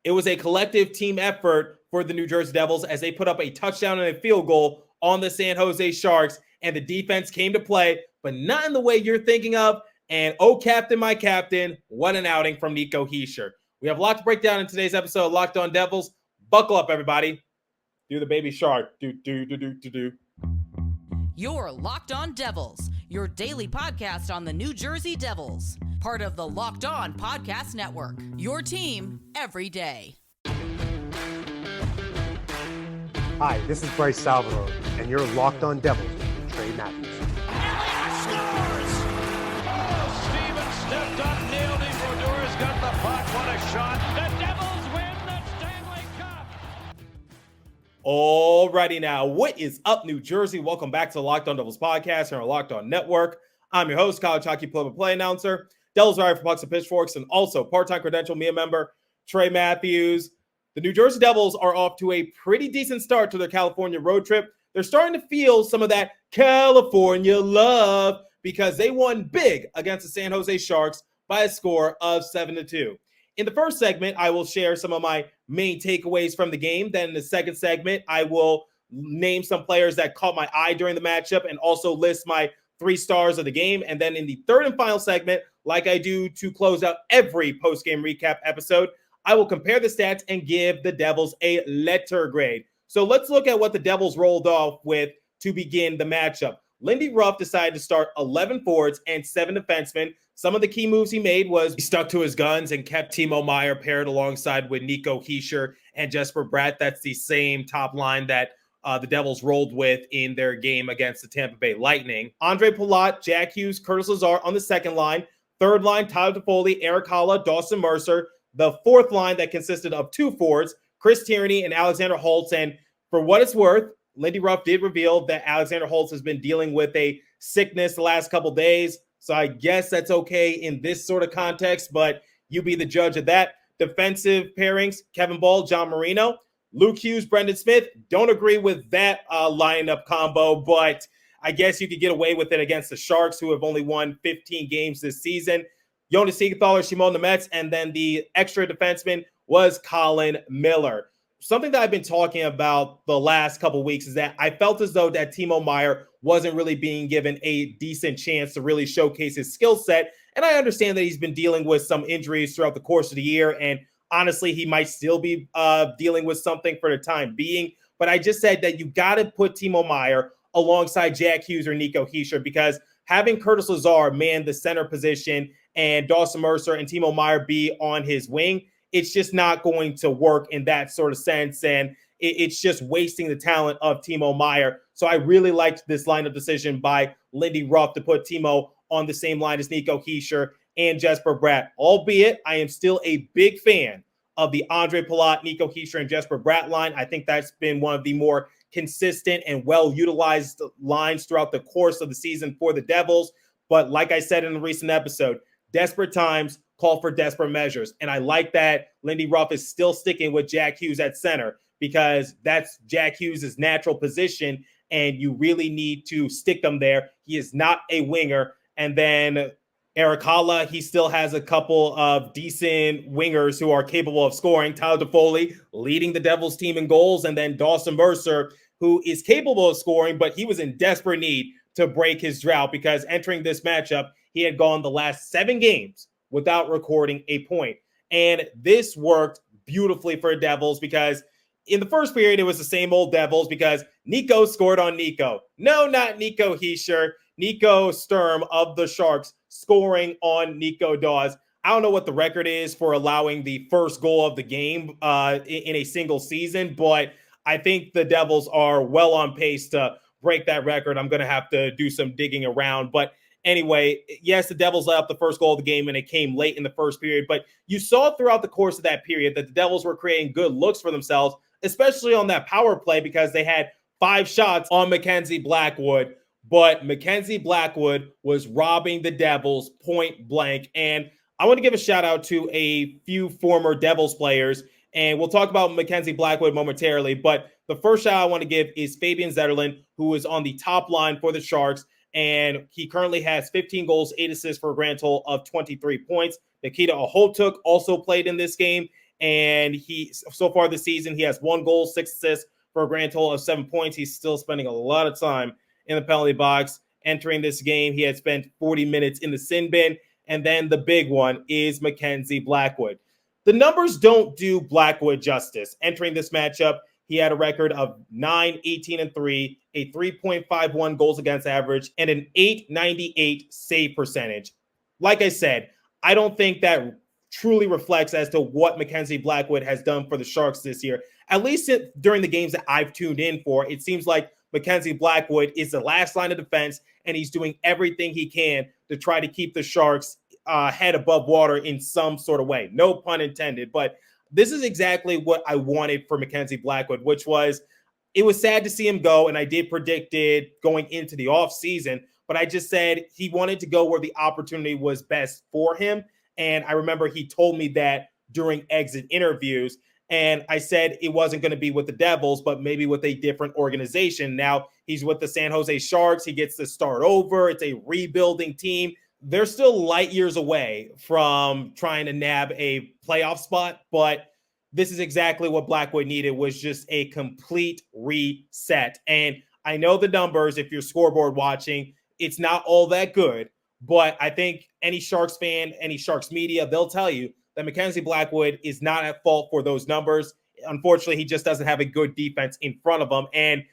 It was a collective team effort for the New Jersey Devils as they put up a touchdown and a field goal on the San Jose Sharks, and the defense came to play, but not in the way you're thinking of. And oh, captain, my captain, what an outing from Nico Hischier. We have a lot to break down in today's episode of Locked On Devils. Buckle up, everybody. Do the baby shark. Do. You're Locked On Devils, your daily podcast on the New Jersey Devils. Part of the Locked On Podcast Network, your team every day. Hi, this is Bryce Salvador, and you're Locked On Devils with Trey Matthews. Scores! Oh, Steven stepped up, nailed him. Brodor's got the puck. What a shot. The Devils win the Stanley Cup. Alrighty now, what is up, New Jersey? Welcome back to the Locked On Devils podcast here on Locked On Network. I'm your host, college hockey play-by-play announcer, Devils writer for Pucks and Pitchforks, and also part-time credential media member, Trey Matthews. The New Jersey Devils are off to a pretty decent start to their California road trip. They're starting to feel some of that California love because they won big against the San Jose Sharks by a score of 7-2. In the first segment, I will share some of my main takeaways from the game. Then in the second segment, I will name some players that caught my eye during the matchup and also list my 3 stars of the game. And then in the third and final segment, like I do to close out every post-game recap episode, I will compare the stats and give the Devils a letter grade. So let's look at what the Devils rolled off with to begin the matchup. Lindy Ruff decided to start 11 forwards and 7 defensemen. Some of the key moves he made was he stuck to his guns and kept Timo Meier paired alongside with Nico Hischier and Jesper Bratt. That's the same top line that the Devils rolled with in their game against the Tampa Bay Lightning. Andre Palat, Jack Hughes, Curtis Lazar on the second line. Third line, Tyler Toffoli, Eric Haula, Dawson Mercer. The fourth line that consisted of 2 forwards, Chris Tierney and Alexander Holtz. And for what it's worth, Lindy Ruff did reveal that Alexander Holtz has been dealing with a sickness the last couple days. So I guess that's okay in this sort of context, but you be the judge of that. Defensive pairings, Kevin Ball, John Marino, Luke Hughes, Brendan Smith. Don't agree with that lineup combo, but I guess you could get away with it against the Sharks, who have only won 15 games this season. Jonas Siegenthaler, Shimon Nemets, and then the extra defenseman was Colin Miller. Something that I've been talking about the last couple of weeks is that I felt as though that Timo Meier wasn't really being given a decent chance to really showcase his skill set. And I understand that he's been dealing with some injuries throughout the course of the year. And honestly, he might still be dealing with something for the time being. But I just said that you got to put Timo Meier alongside Jack Hughes or Nico Hischier, because having Curtis Lazar man the center position and Dawson Mercer and Timo Meier be on his wing, it's just not going to work in that sort of sense. And it's just wasting the talent of Timo Meier. So I really liked this lineup decision by Lindy Ruff to put Timo on the same line as Nico Hischier and Jesper Bratt. Albeit, I am still a big fan of the Andre Palat, Nico Hischier, and Jesper Bratt line. I think that's been one of the more consistent and well-utilized lines throughout the course of the season for the Devils. But like I said in a recent episode, desperate times call for desperate measures. And I like that Lindy Ruff is still sticking with Jack Hughes at center, because that's Jack Hughes' natural position, and you really need to stick them there. He is not a winger. And then Eric Haula, he still has a couple of decent wingers who are capable of scoring. Tyler Toffoli leading the Devils team in goals, and then Dawson Mercer, who is capable of scoring, but he was in desperate need to break his drought, because entering this matchup, he had gone the last 7 games without recording a point. And this worked beautifully for Devils, because in the first period, it was the same old Devils, because Nico scored on Nico. No, not Nico Hischier. Nico Sturm of the Sharks scoring on Nico Dawes. I don't know what the record is for allowing the first goal of the game in a single season, but I think the Devils are well on pace to break that record. I'm going to have to do some digging around. But anyway, yes, the Devils let up the first goal of the game, and it came late in the first period. But you saw throughout the course of that period that the Devils were creating good looks for themselves, especially on that power play, because they had 5 shots on Mackenzie Blackwood. But Mackenzie Blackwood was robbing the Devils point blank. And I want to give a shout out to a few former Devils players, and we'll talk about Mackenzie Blackwood momentarily. But the first shout I want to give is Fabian Zetterlund, who is on the top line for the Sharks, and he currently has 15 goals, 8 assists for a grand total of 23 points. Nikita Ahotuk also played in this game, And so far this season, he has 1 goal, 6 assists for a grand total of 7 points. He's still spending a lot of time in the penalty box. Entering this game, he had spent 40 minutes in the sin bin. And then the big one is Mackenzie Blackwood. The numbers don't do Blackwood justice. Entering this matchup, he had a record of 9-18-3, a 3.51 goals against average, and an .898 save percentage. Like I said, I don't think that truly reflects as to what Mackenzie Blackwood has done for the Sharks this year. At least during the games that I've tuned in for, it seems like Mackenzie Blackwood is the last line of defense, and he's doing everything he can to try to keep the Sharks head above water in some sort of way. No pun intended, but this is exactly what I wanted for Mackenzie Blackwood, which was, it was sad to see him go, and I did predict it going into the offseason, but I just said he wanted to go where the opportunity was best for him. And I remember he told me that during exit interviews, and I said it wasn't going to be with the Devils, but maybe with a different organization. Now he's with the San Jose Sharks. He gets to start over. It's a rebuilding team. They're still light years away from trying to nab a playoff spot, but this is exactly what Blackwood needed, was just a complete reset. And I know the numbers, if you're scoreboard watching, it's not all that good, but I think any Sharks fan, any Sharks media, they'll tell you that Mackenzie Blackwood is not at fault for those numbers. Unfortunately, he just doesn't have a good defense in front of him. And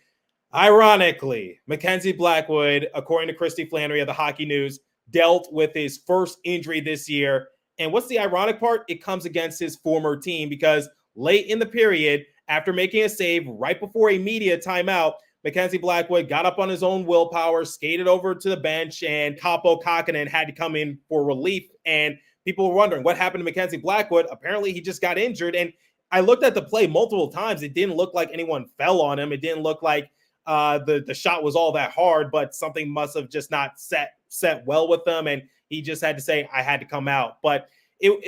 ironically, Mackenzie Blackwood, according to Christy Flannery of the Hockey News, dealt with his first injury this year. And what's the ironic part? It comes against his former team, because late in the period, after making a save right before a media timeout, Mackenzie Blackwood got up on his own willpower, skated over to the bench, and Kaapo Kakkonen had to come in for relief. And people were wondering what happened to Mackenzie Blackwood. Apparently, he just got injured. And I looked at the play multiple times. It didn't look like anyone fell on him. It didn't look like the shot was all that hard, but something must have just not set well with them. And he just had to say, I had to come out. But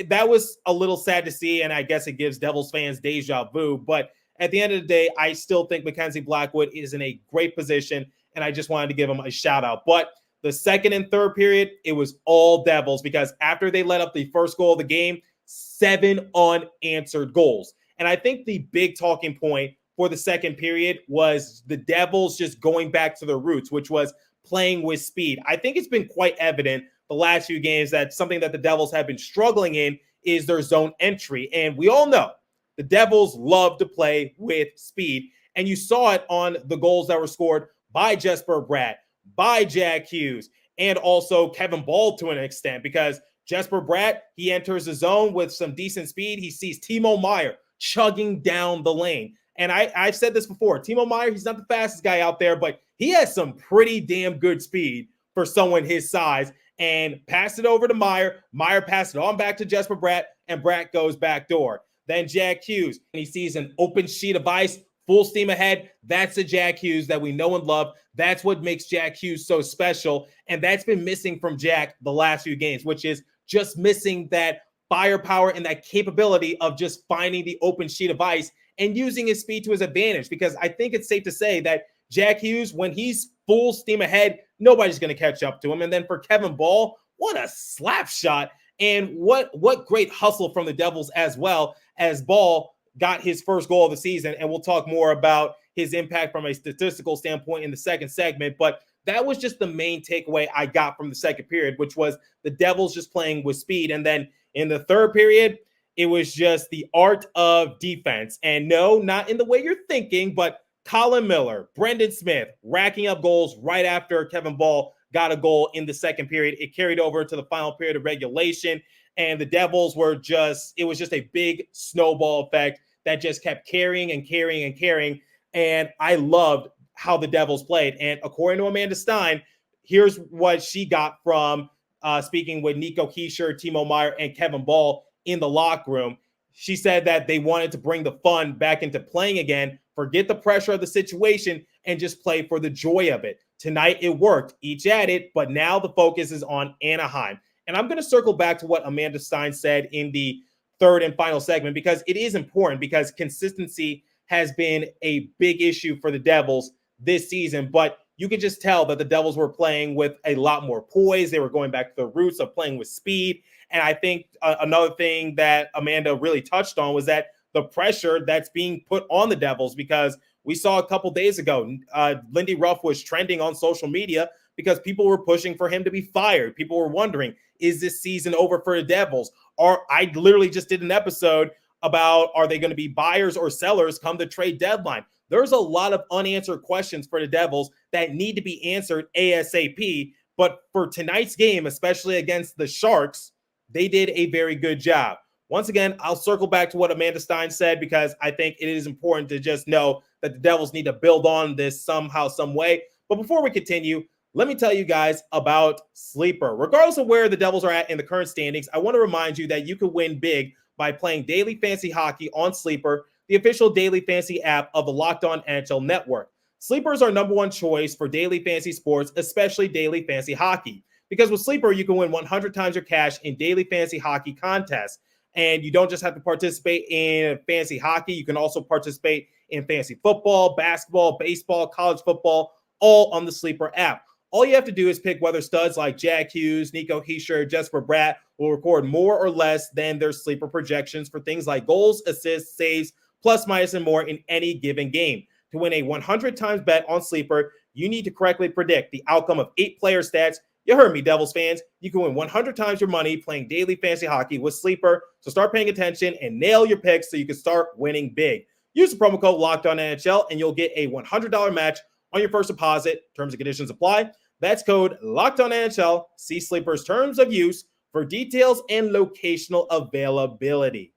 that was a little sad to see. And I guess it gives Devils fans deja vu. But at the end of the day, I still think Mackenzie Blackwood is in a great position, and I just wanted to give him a shout out. But the second and third period, it was all Devils, because after they let up the first goal of the game, 7 unanswered goals. And I think the big talking point for the second period was the Devils just going back to their roots, which was playing with speed. I think it's been quite evident the last few games that something that the Devils have been struggling in is their zone entry. And we all know the Devils love to play with speed. And you saw it on the goals that were scored by Jesper Bratt, by Jack Hughes, and also Kevin Ball to an extent, because Jesper Bratt, he enters the zone with some decent speed. He sees Timo Meier chugging down the lane. And I've said this before, Timo Meier, he's not the fastest guy out there, but he has some pretty damn good speed for someone his size, and passed it over to Meier. Meier passed it on back to Jesper Bratt, and Bratt goes back door. Then Jack Hughes, and he sees an open sheet of ice, full steam ahead. That's the Jack Hughes that we know and love. That's what makes Jack Hughes so special, and that's been missing from Jack the last few games, which is just missing that firepower and that capability of just finding the open sheet of ice and using his speed to his advantage. Because I think it's safe to say that Jack Hughes, when he's full steam ahead, nobody's going to catch up to him. And then for Kevin Ball, what a slap shot. And what great hustle from the Devils, as well, as Ball got his first goal of the season. And we'll talk more about his impact from a statistical standpoint in the second segment. But that was just the main takeaway I got from the second period, which was the Devils just playing with speed. And then in the third period, it was just the art of defense. And no, not in the way you're thinking, but Colin Miller, Brendan Smith racking up goals right after Kevin Ball got a goal in the second period. It carried over to the final period of regulation, and the Devils were it was just a big snowball effect that just kept carrying and carrying and carrying. And I loved how the Devils played. And according to Amanda Stein, here's what she got from speaking with Nico Hischier, Timo Meier, and Kevin Ball in the locker room. She said that they wanted to bring the fun back into playing again, forget the pressure of the situation, and just play for the joy of it. Tonight, it worked. Each at it, but now the focus is on Anaheim. And I'm going to circle back to what Amanda Stein said in the third and final segment, because it is important, because consistency has been a big issue for the Devils this season. But you could just tell that the Devils were playing with a lot more poise. They were going back to the roots of playing with speed. And I think another thing that Amanda really touched on was that the pressure that's being put on the Devils, because we saw a couple days ago, Lindy Ruff was trending on social media because people were pushing for him to be fired. People were wondering, is this season over for the Devils? Or I literally just did an episode about, are they going to be buyers or sellers come the trade deadline? There's a lot of unanswered questions for the Devils that need to be answered ASAP. But for tonight's game, especially against the Sharks, they did a very good job. Once again, I'll circle back to what Amanda Stein said, because I think it is important to just know that the Devils need to build on this somehow, some way. But before we continue, let me tell you guys about Sleeper. Regardless of where the Devils are at in the current standings, I want to remind you that you can win big by playing daily fantasy hockey on Sleeper, the official daily fantasy app of the Locked On NHL Network. Sleeper is our number one choice for daily fantasy sports, especially daily fantasy hockey. Because with Sleeper, you can win 100 times your cash in daily fantasy hockey contests. And you don't just have to participate in fantasy hockey. You can also participate in fantasy football, basketball, baseball, college football, all on the Sleeper app. All you have to do is pick whether studs like Jack Hughes, Nico Hischier, Jesper Bratt will record more or less than their Sleeper projections for things like goals, assists, saves, plus, minus, and more in any given game. To win a 100 times bet on Sleeper, you need to correctly predict the outcome of 8 player stats. You heard me, Devils fans. You can win 100 times your money playing daily fantasy hockey with Sleeper. So start paying attention and nail your picks so you can start winning big. Use the promo code LOCKEDONNHL and you'll get a $100 match on your first deposit. Terms and conditions apply. That's code LOCKEDONNHL. See Sleeper's terms of use for details and locational availability.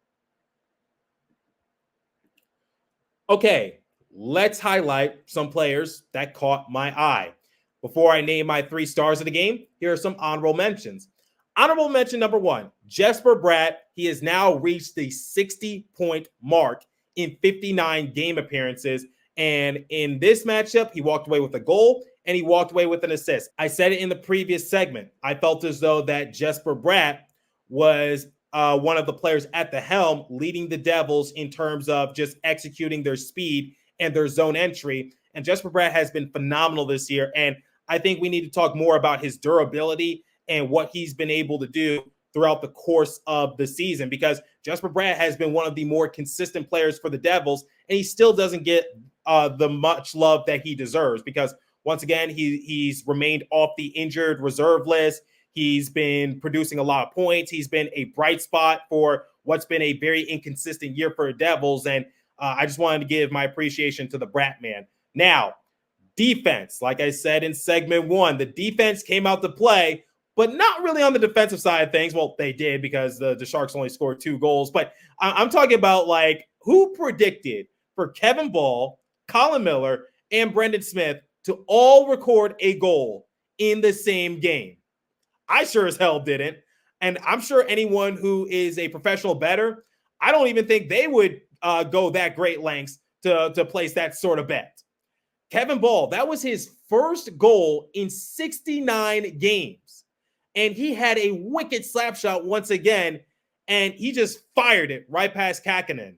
Okay, let's highlight some players that caught my eye. Before I name my 3 stars of the game, here are some honorable mentions. Honorable mention number 1, Jesper Bratt. He has now reached the 60-point mark in 59 game appearances. And in this matchup, he walked away with a goal and he walked away with an assist. I said it in the previous segment. I felt as though that Jesper Bratt was one of the players at the helm leading the Devils in terms of just executing their speed and their zone entry. And Jesper Bratt has been phenomenal this year. And I think we need to talk more about his durability and what he's been able to do throughout the course of the season, because Jesper Bratt has been one of the more consistent players for the Devils, and he still doesn't get the much love that he deserves, because once again, he's remained off the injured reserve list. He's been producing a lot of points. He's been a bright spot for what's been a very inconsistent year for the Devils, and I just wanted to give my appreciation to the Bratt man. Now, defense, like I said in segment 1, the defense came out to play, but not really on the defensive side of things. Well, they did, because the Sharks only scored 2 goals. But I'm talking about, like, who predicted for Kevin Ball, Colin Miller, and Brendan Smith to all record a goal in the same game? I sure as hell didn't. And I'm sure anyone who is a professional bettor, I don't even think they would go that great lengths to place that sort of bet. Kevin Ball, that was his first goal in 69 games. And he had a wicked slap shot once again, and he just fired it right past Kakkonen.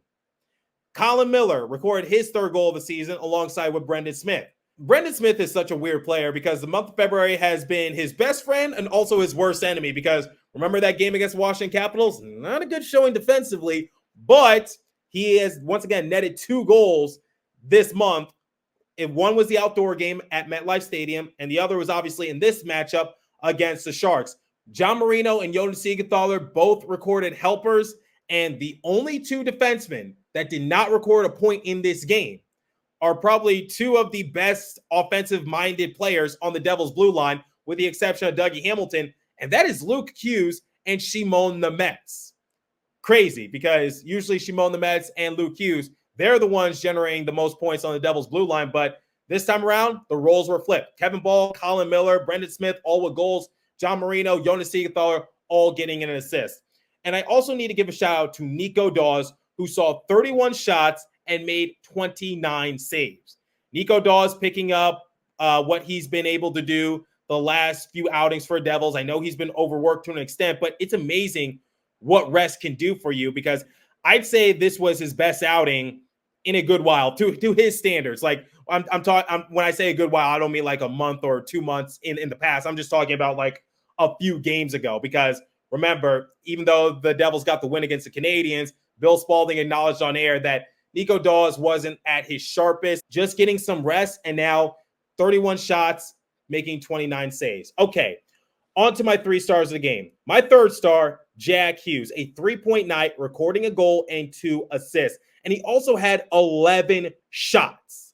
Colin Miller recorded his 3rd goal of the season alongside with Brendan Smith. Brendan Smith is such a weird player because the month of February has been his best friend and also his worst enemy, because remember that game against Washington Capitals? Not a good showing defensively, but he has once again netted 2 goals this month. And one was the outdoor game at MetLife Stadium, and the other was obviously in this matchup against the Sharks. John Marino and Jonas Siegenthaler both recorded helpers, and the only 2 defensemen that did not record a point in this game are probably 2 of the best offensive-minded players on the Devils' blue line, with the exception of Dougie Hamilton, and that is Luke Hughes and Shimon Nemets. Crazy, because usually Shimon Nemets and Luke Hughes, they're the ones generating the most points on the Devils' blue line, but this time around, the roles were flipped. Kevin Ball, Colin Miller, Brendan Smith, all with goals. John Marino, Jonas Siegenthaler, all getting an assist. And I also need to give a shout out to Nico Dawes, who saw 31 shots and made 29 saves. Nico Dawes picking up what he's been able to do the last few outings for Devils. I know he's been overworked to an extent, but it's amazing what rest can do for you, because I'd say this was his best outing in a good while to his standards. Like I'm talking, when I say a good while, I don't mean like a month or 2 months in the past. I'm just talking about like a few games ago, because remember, even though the Devils got the win against the Canadiens, Bill Spaulding acknowledged on air that Nico Dawes wasn't at his sharpest, just getting some rest, and now 31 shots, making 29 saves. Okay, on to my 3 stars of the game. My 3rd star, Jack Hughes, a 3-point night, recording a goal and 2 assists. And he also had 11 shots.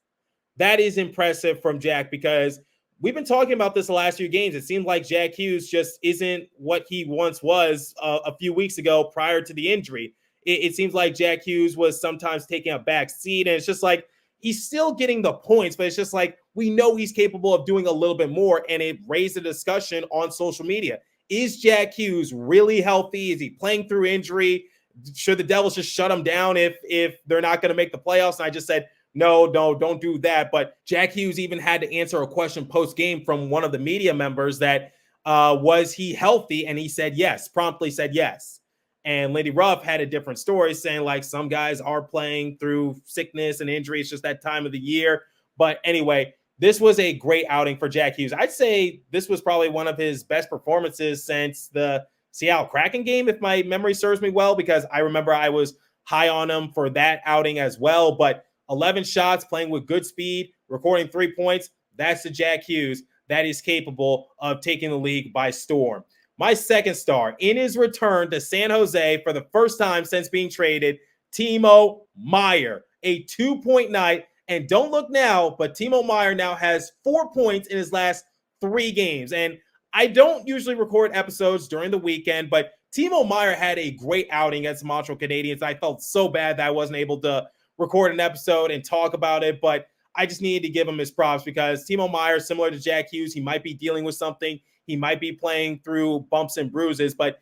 That is impressive from Jack, because we've been talking about this the last few games. It seems like Jack Hughes just isn't what he once was a few weeks ago prior to the injury. It seems like Jack Hughes was sometimes taking a back seat, and it's just like he's still getting the points, but it's just like we know he's capable of doing a little bit more, and it raised a discussion on social media. Is Jack Hughes really healthy? Is he playing through injury? Should the Devils just shut him down if they're not going to make the playoffs? And I just said, no, don't do that. But Jack Hughes even had to answer a question post-game from one of the media members that was he healthy? And he said yes, promptly said yes. And Lindy Ruff had a different story saying like some guys are playing through sickness and injury. It's just that time of the year. But anyway, this was a great outing for Jack Hughes. I'd say this was probably one of his best performances since the Seattle Kraken game, if my memory serves me well, because I remember I was high on him for that outing as well. But 11 shots, playing with good speed, recording 3 points, that's the Jack Hughes that is capable of taking the league by storm. My 2nd star, in his return to San Jose for the first time since being traded, Timo Meier, a 2-point night. And don't look now, but Timo Meier now has 4 points in his last 3 games. And I don't usually record episodes during the weekend, but Timo Meier had a great outing against the Montreal Canadiens. I felt so bad that I wasn't able to record an episode and talk about it, but I just needed to give him his props because Timo Meier, similar to Jack Hughes, he might be dealing with something. He might be playing through bumps and bruises, but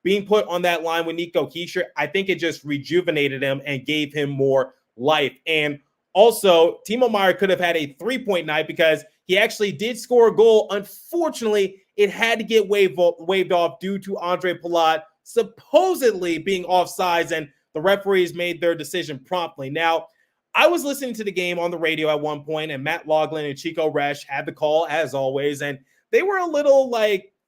being put on that line with Nico Hischier, I think it just rejuvenated him and gave him more life. And also, Timo Meier could have had a 3-point night because he actually did score a goal. Unfortunately, it had to get waved off due to Andre Palat supposedly being offsides, and the referees made their decision promptly. Now, I was listening to the game on the radio at one point, and Matt Loughlin and Chico Resch had the call, as always, and they were a little,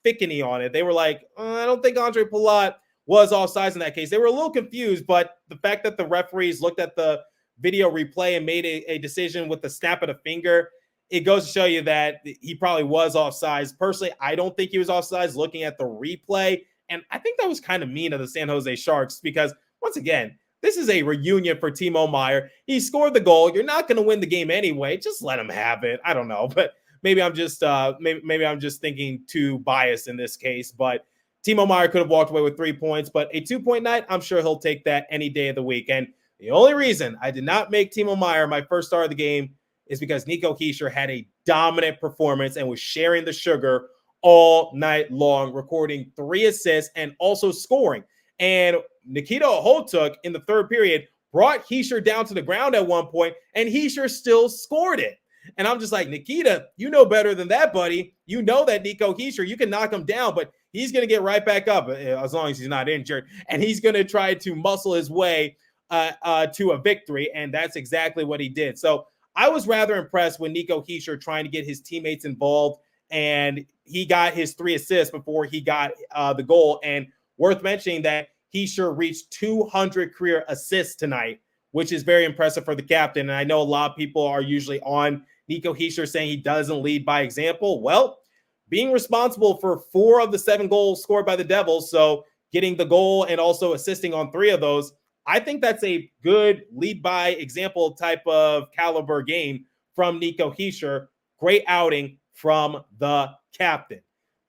thickeny on it. They were like, I don't think Andre Palat was offsides in that case. They were a little confused, but the fact that the referees looked at the video replay and made a decision with the snap of the finger, it goes to show you that he probably was offsides. Personally, I don't think he was offsides looking at the replay, and I think that was kind of mean of the San Jose Sharks because, once again, this is a reunion for Timo Meier. He scored the goal. You're not going to win the game anyway. Just let him have it. I don't know, but maybe I'm just maybe I'm just thinking too biased in this case. But Timo Meier could have walked away with 3 points, but a 2-point night, I'm sure he'll take that any day of the week. And the only reason I did not make Timo Meier my first star of the game is because Nico Hischier had a dominant performance and was sharing the sugar all night long, recording 3 assists and also scoring. And Nikita Holtuk in the 3rd period brought Hischier down to the ground at one point, and Hischier still scored it. And I'm just like, Nikita, you know better than that, buddy. You know that Nico Hischier, you can knock him down, but he's going to get right back up as long as he's not injured. And he's going to try to muscle his way to a victory, and that's exactly what he did. So I was rather impressed with Nico Hischier trying to get his teammates involved, and he got his 3 assists before he got the goal. And worth mentioning that Hischier reached 200 career assists tonight, which is very impressive for the captain. And I know a lot of people are usually on Nico Hischier saying he doesn't lead by example. Well, being responsible for 4 of the 7 goals scored by the Devils, so getting the goal and also assisting on 3 of those, I think that's a good lead by example type of caliber game from Nico Hischier. Great outing from the captain.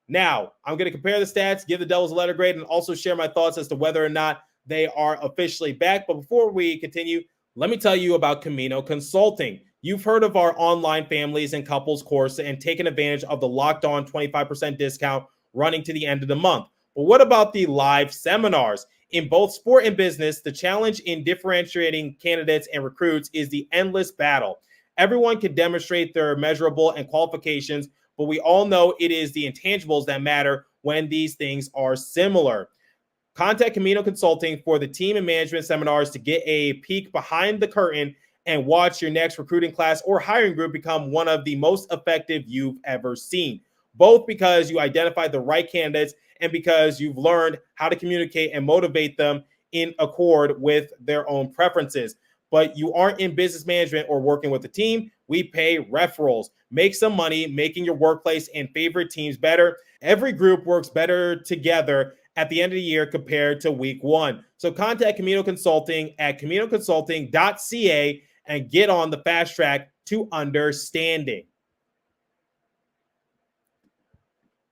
Now, I'm going to compare the stats, give the Devils a letter grade, and also share my thoughts as to whether or not they are officially back. But before we continue, let me tell you about Camino Consulting. You've heard of our online families and couples course and taken advantage of the Locked On 25% discount running to the end of the month. But what about the live seminars? In both sport and business, the challenge in differentiating candidates and recruits is the endless battle. Everyone can demonstrate their measurable and qualifications, but we all know it is the intangibles that matter when these things are similar. Contact Camino Consulting for the team and management seminars to get a peek behind the curtain and watch your next recruiting class or hiring group become one of the most effective you've ever seen. Both because you identify the right candidates and because you've learned how to communicate and motivate them in accord with their own preferences. But you aren't in business management or working with a team. We pay referrals. Make some money making your workplace and favorite teams better. Every group works better together at the end of the year compared to week one. So contact Camino Consulting at CaminoConsulting.ca and get on the fast track to understanding.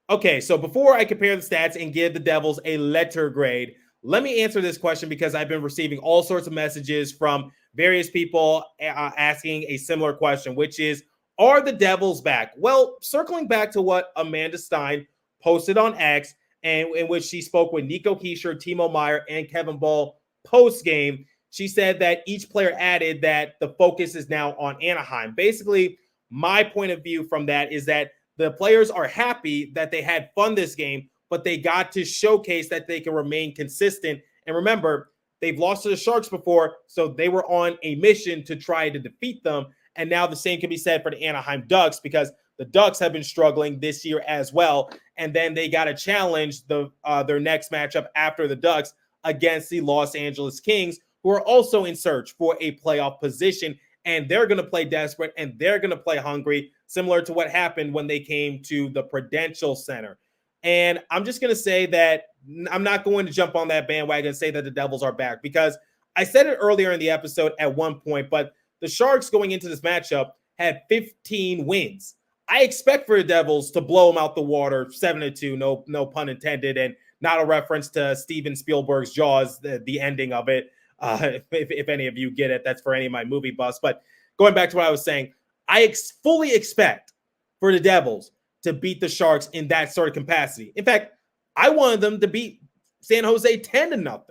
Okay, so before I compare the stats and give the Devils a letter grade, let me answer this question because I've been receiving all sorts of messages from various people asking a similar question, which is, are the Devils back? Well, circling back to what Amanda Stein posted on X, and in which she spoke with Nico Hischier, Timo Meier, and Kevin Ball post-game, she said that each player added that the focus is now on Anaheim. Basically, my point of view from that is that the players are happy that they had fun this game, but they got to showcase that they can remain consistent. And remember, they've lost to the Sharks before, so they were on a mission to try to defeat them. And now the same can be said for the Anaheim Ducks, because the Ducks have been struggling this year as well. And then they got to challenge their next matchup after the Ducks against the Los Angeles Kings, who are also in search for a playoff position. And they're going to play desperate and they're going to play hungry, similar to what happened when they came to the Prudential Center. And I'm just going to say that I'm not going to jump on that bandwagon and say that the Devils are back, because I said it earlier in the episode at one point, but the Sharks going into this matchup had 15 wins. I expect for the Devils to blow them out the water 7-2, no pun intended, and not a reference to Steven Spielberg's Jaws, the ending of it. If any of you get it, that's for any of my movie buffs. But going back to what I was saying, I fully expect for the Devils to beat the Sharks in that sort of capacity. In fact, I wanted them to beat San Jose 10-0.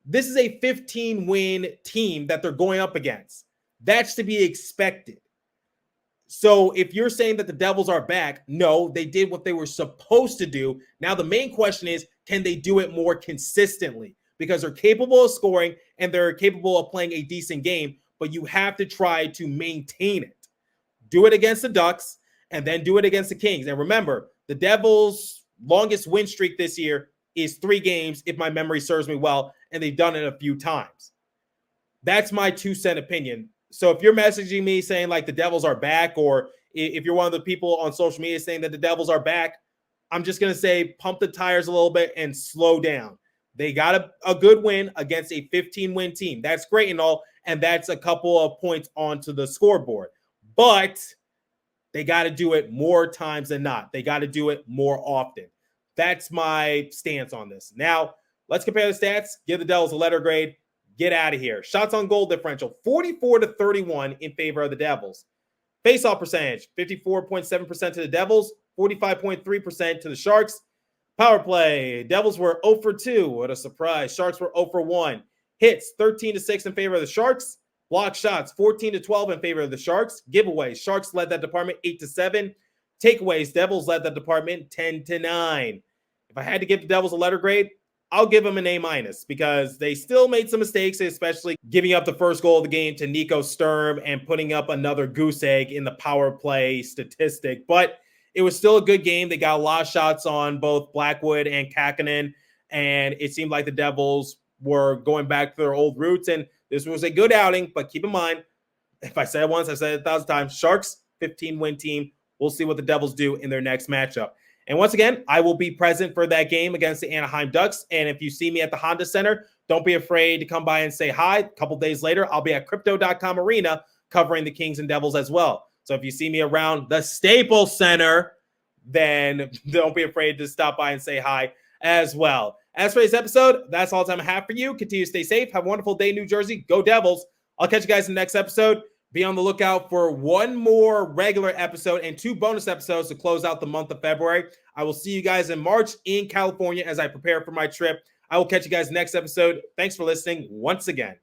This is a 15-win team that they're going up against. That's to be expected. So if you're saying that the Devils are back, no, they did what they were supposed to do. Now the main question is, can they do it more consistently? Because they're capable of scoring and they're capable of playing a decent game, but you have to try to maintain it. Do it against the Ducks and then do it against the Kings. And remember, the Devils' longest win streak this year is 3 games, if my memory serves me well, and they've done it a few times. That's my 2-cent opinion. So if you're messaging me saying like the Devils are back, or if you're one of the people on social media saying that the Devils are back, I'm just going to say pump the tires a little bit and slow down. They got a good win against a 15-win team. That's great and all, and that's a couple of points onto the scoreboard. But they got to do it more times than not. They got to do it more often. That's my stance on this. Now, let's compare the stats. Give the Devils a letter grade. Get out of here. Shots on goal differential, 44-31 in favor of the Devils. Face-off percentage, 54.7% to the Devils, 45.3% to the Sharks. Power play, Devils were 0 for 2. What a surprise. Sharks were 0 for 1. Hits, 13-6 in favor of the Sharks. Block shots, 14-12 in favor of the Sharks. Giveaways, Sharks led that department 8-7. Takeaways, Devils led that department 10-9. If I had to give the Devils a letter grade, I'll give them an A- because they still made some mistakes, especially giving up the first goal of the game to Nico Sturm and putting up another goose egg in the power play statistic. But it was still a good game. They got a lot of shots on both Blackwood and Kakkonen, and it seemed like the Devils were going back to their old roots, and this was a good outing. But keep in mind, if I said it once, I said it 1,000 times, Sharks, 15-win team. We'll see what the Devils do in their next matchup. And once again, I will be present for that game against the Anaheim Ducks. And if you see me at the Honda Center, don't be afraid to come by and say hi. A couple days later, I'll be at Crypto.com Arena covering the Kings and Devils as well. So if you see me around the Staples Center, then don't be afraid to stop by and say hi as well. As for this episode, that's all the time I have for you. Continue to stay safe. Have a wonderful day, New Jersey. Go Devils. I'll catch you guys in the next episode. Be on the lookout for one more regular episode and 2 bonus episodes to close out the month of February. I will see you guys in March in California as I prepare for my trip. I will catch you guys next episode. Thanks for listening once again.